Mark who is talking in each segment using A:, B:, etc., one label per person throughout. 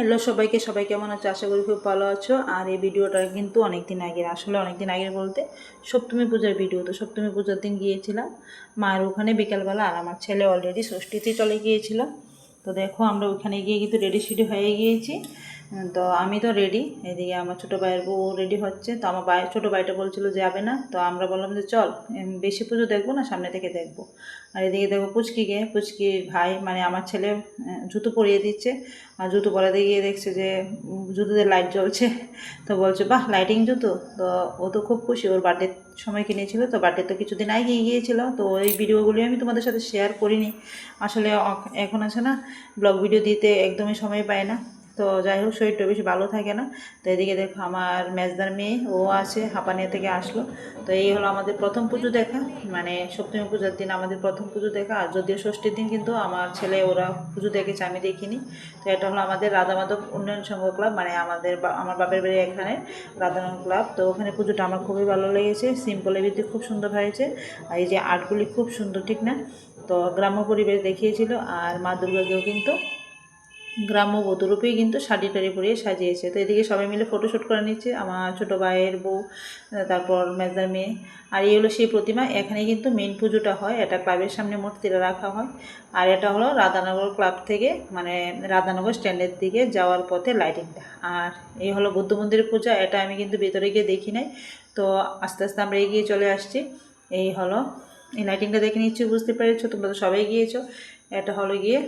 A: Hello সবাইকে, সবাই কেমন আছো? আশা করি খুব ভালো আছো। আর এই ভিডিওটা কিন্তু অনেকদিন আগের, আসলে অনেকদিন আগের বলতে সপ্তমী পূজার ভিডিও। তো সপ্তমী পূজার দিন গিয়েছিলাম মায়ের ওখানে বিকালবেলা, আর আমার ছেলে অলরেডি ষষ্ঠীতে চলে গিয়েছিল। তো দেখো আমরা ওখানে গিয়ে কিন্তু রেডি সেডি হয়ে গিয়েছি। তো আমি তো রেডি, এদিকে আমার ছোটো ভাইয়ের বউ রেডি হচ্ছে। তো আমার ছোটো ভাইটা বলছিল যাবে না, তো আমরা বললাম যে চল, বেশি পুজো দেখবো না, সামনে থেকে দেখবো। আর এদিকে দেখো পুচকির ভাই মানে আমার ছেলে জুতো পরিয়ে দিচ্ছে। আর জুতো পরাতে গিয়ে দেখছে যে জুতোতে লাইট জ্বলছে। তো বলছে বাহ, লাইটিং জুতো। তো ও তো খুব খুশি, ওর বার্থডের সময় কিনেছিল। তো বার্থডে তো কিছুদিন আগে গিয়েছিল। তো ওই ভিডিওগুলি আমি তোমাদের সাথে শেয়ার করিনি। আসলে এখন আছে না, ব্লগ ভিডিও দিতে একদমই সময় পায় না। তো যাই হোক, শরীরটা বেশি ভালো থাকে না। তো এদিকে দেখো আমার মেজদার মেয়ে, ও আছে হাঁপানিয়া থেকে আসলো। তো এই হলো আমাদের প্রথম পুজো দেখা, মানে সপ্তমী পূজার দিন আমাদের প্রথম পুজো দেখা। আর যদিও ষষ্ঠীর দিন কিন্তু আমার ছেলে ওরা পুজো দেখেছে, আমি দেখিনি। তো এটা হলো আমাদের রাধা মাধব উন্নয়ন সংঘ ক্লাব, মানে আমার বাপের বাড়ি এখানে রাধা মাধব ক্লাব। তো ওখানে পুজোটা আমার খুবই ভালো লেগেছে, সিম্পলের ভিত্তি খুব সুন্দর হয়েছে। আর এই যে আর্টগুলি খুব সুন্দর, ঠিক না? তো গ্রাম্য পরিবেশ দেখিয়েছিল। আর মা দুর্গাকেও কিন্তু গ্রাম্য বধূরূপেই কিন্তু শাড়ি টাড়ি পরিয়ে সাজিয়েছে। তো এদিকে সবাই মিলে ফটোশ্যুট করে নিচ্ছে, আমার ছোটো ভাইয়ের বউ, তারপর মেজদার মেয়ে। আর এই হলো সেই প্রতিমা। এখানে কিন্তু মেন পুজোটা হয়, এটা ক্লাবের সামনে মূর্তিটা রাখা হয়। আর এটা হলো রাধানগর ক্লাব থেকে, মানে রাধানগর স্ট্যান্ডের দিকে যাওয়ার পথে লাইটিংটা। আর এই হলো বুদ্ধ মন্দিরের পূজা, এটা আমি কিন্তু ভেতরে গিয়ে দেখি নাই। তো আস্তে আস্তে আমরা এগিয়ে চলে আসছি। এই হলো, এই লাইটিংটা দেখে নিচ্ছি, বুঝতে পেরেছো, তোমরা তো সবাই গিয়েছো। এটা হলো গিয়ে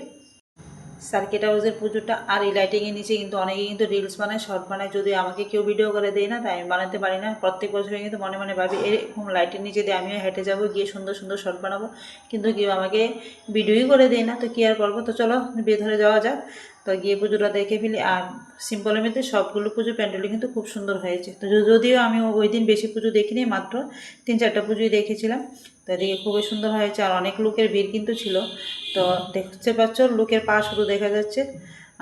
A: সার্কিট হাউসের পুজোটা। আর এই লাইটিংয়ের নিচে কিন্তু অনেকে কিন্তু রিলস বানায়, শর্ট বানায়। যদি আমাকে কেউ ভিডিও করে দেয় না, তাই আমি বানাতে পারি না। প্রত্যেক বছরে কিন্তু মনে মনে ভাবি এরকম লাইটের নিচে দিয়ে আমিও হেঁটে যাবো, গিয়ে সুন্দর সুন্দর শর্ট বানাবো, কিন্তু কেউ আমাকে ভিডিওই করে দেয় না। তো কী আর করবো, তো চলো বিয়ে ধরে যাওয়া যাক। তো গিয়ে পুজোটা দেখে ফেলি। আর সিম্পলের মধ্যে সবগুলো পুজো প্যান্ডেলই কিন্তু খুব সুন্দর হয়েছে। তো যদিও আমি ওই দিন বেশি পুজো দেখিনি, মাত্র 3-4টা পুজোই দেখেছিলাম। তো এদিকে খুবই সুন্দর হয়েছে। আর অনেক লোকের ভিড় কিন্তু ছিল। তো দেখতে পাচ্ছ লোকের পা শুধু দেখা যাচ্ছে।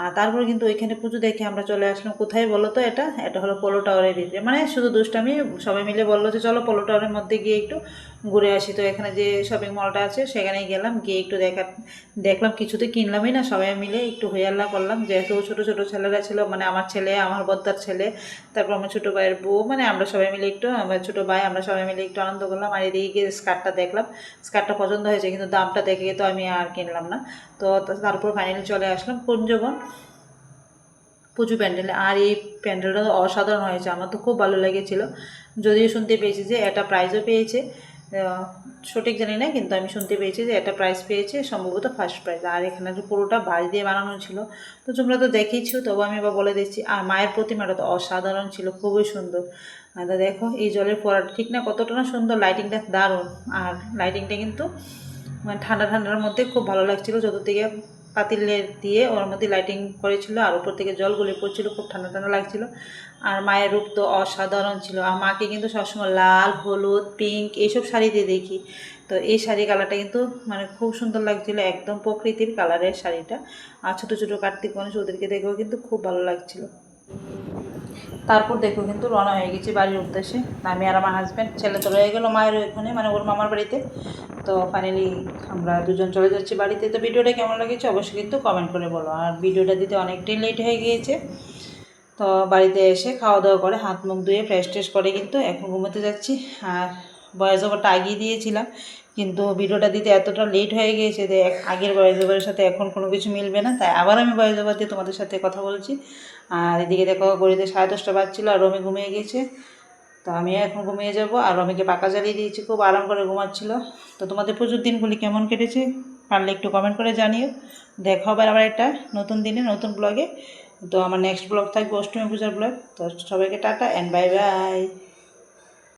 A: আর তারপর কিন্তু ওইখানে পুজো দেখে আমরা চলে আসলাম কোথায় বলো তো, এটা হলো পোলো টাওয়ারের ভিতরে, মানে শুধু দুষ্টামি। সবাই মিলে বললো যে চলো পোলো টাওয়ারের মধ্যে গিয়ে একটু ঘুরে আসি। তো এখানে যে শপিং মলটা আছে সেখানেই গেলাম, গিয়ে একটু দেখলাম, কিছু তো কিনলামই না। সবাই মিলে একটু হইয়াল্লা করলাম, যেহেতু ছোটো ছোটো ছেলেরা ছিল, মানে আমার ছেলে, আমার বদ্দার ছেলে, তারপর আমার ছোটো ভাইয়ের বউ, মানে আমরা সবাই মিলে একটু, আমার ছোটো ভাই, আমরা সবাই মিলে একটু আনন্দ করলাম। আর এদিকে গিয়ে স্কার্টটা দেখলাম, স্কার্টটা পছন্দ হয়েছে, কিন্তু দামটা দেখে তো আমি আর কিনলাম না। তো তারপর ফাইনালি চলে আসলাম কুঞ্জবন পুজো প্যান্ডেলে। আর এই প্যান্ডেলটা তো অসাধারণ হয়েছে, আমার তো খুব ভালো লেগেছিলো। যদিও শুনতে পেয়েছি যে এটা প্রাইজও পেয়েছে, সঠিক জানি না, কিন্তু আমি শুনতে পেয়েছি যে এটা প্রাইজ পেয়েছে, সম্ভবত ফার্স্ট প্রাইজ। আর এখানে পুরোটা বাঁশ দিয়ে বানানো ছিল। তো তোমরা তো দেখেইছো, তবু আমি আবার বলে দিচ্ছি। আর মায়ের প্রতিমাটা তো অসাধারণ ছিল, খুবই সুন্দর। তো দেখো এই জলের ফোয়ারাটা, ঠিক না, কতটা না সুন্দর, লাইটিংটা দারুণ। আর লাইটিংটা কিন্তু মানে ঠান্ডা ঠান্ডার মধ্যে খুব ভালো লাগছিলো। চতুর্দিকে পাতিলের দিয়ে ওর মধ্যে লাইটিং করেছিল, আর উপর থেকে জল গলে পড়ছিল, খুব ঠান্ডা ঠান্ডা লাগছিল। আর মায়ের রূপ তো অসাধারণ ছিল। আর মাকে কিন্তু সবসময় লাল, হলুদ, পিঙ্ক এইসব শাড়িতে দেখি। তো এই শাড়ি কালারটা কিন্তু মানে খুব সুন্দর লাগছিলো, একদম প্রকৃতির কালারের শাড়িটা। আর ছোটো ছোটো কার্তিক গণেশ ওদেরকে দেখেও কিন্তু খুব ভালো লাগছিলো। তারপর দেখো কিন্তু রওনা হয়ে গেছি বাড়ির উদ্দেশ্যে, আমি আর আমার হাজব্যান্ড। ছেলে তো রয়ে গেলো মায়ের ওখানে, মানে ওর মামার বাড়িতে। তো ফাইনালি আমরা দুজন চলে যাচ্ছি বাড়িতে। তো ভিডিওটা কেমন লেগেছে অবশ্যই কিন্তু কমেন্ট করে বলো। আর ভিডিওটা দিতে অনেকটাই লেট হয়ে গিয়েছে। তো বাড়িতে এসে খাওয়া দাওয়া করে হাত মুখ ধুয়ে ফ্রেশ ট্রেশ করে কিন্তু এখন ঘুমোতে যাচ্ছি। আর ভয়েস ওভারটা আগিয়ে দিয়েছিলাম, কিন্তু ভিডিওটা দিতে এতটা লেট হয়ে গিয়েছে যে আগের ভয়েস ওভারের সাথে এখন কোনো কিছু মিলবে না, তাই আবার আমি ভয়েস ওভার দিয়ে তোমাদের সাথে কথা বলছি। আর এদিকে দেখো ঘড়িতে 10:30 বাজছিল, আর রমি ঘুমিয়ে গেছে। তো আমি এখন ঘুমিয়ে যাব। আর রমিকে পাকা জ্বালিয়ে দিয়েছি, খুব আরাম করে ঘুমাচ্ছিল। তো তোমাদের পুজোর দিনগুলি কেমন কেটেছে পারলে একটু কমেন্ট করে জানিও। দেখা হবে আবার একটা নতুন দিনে, নতুন ব্লগে। তো আমার নেক্সট ব্লগ থাকবে অষ্টমী পূজার ব্লগ। তো সবাইকে টাটা অ্যান্ড বাই বাই।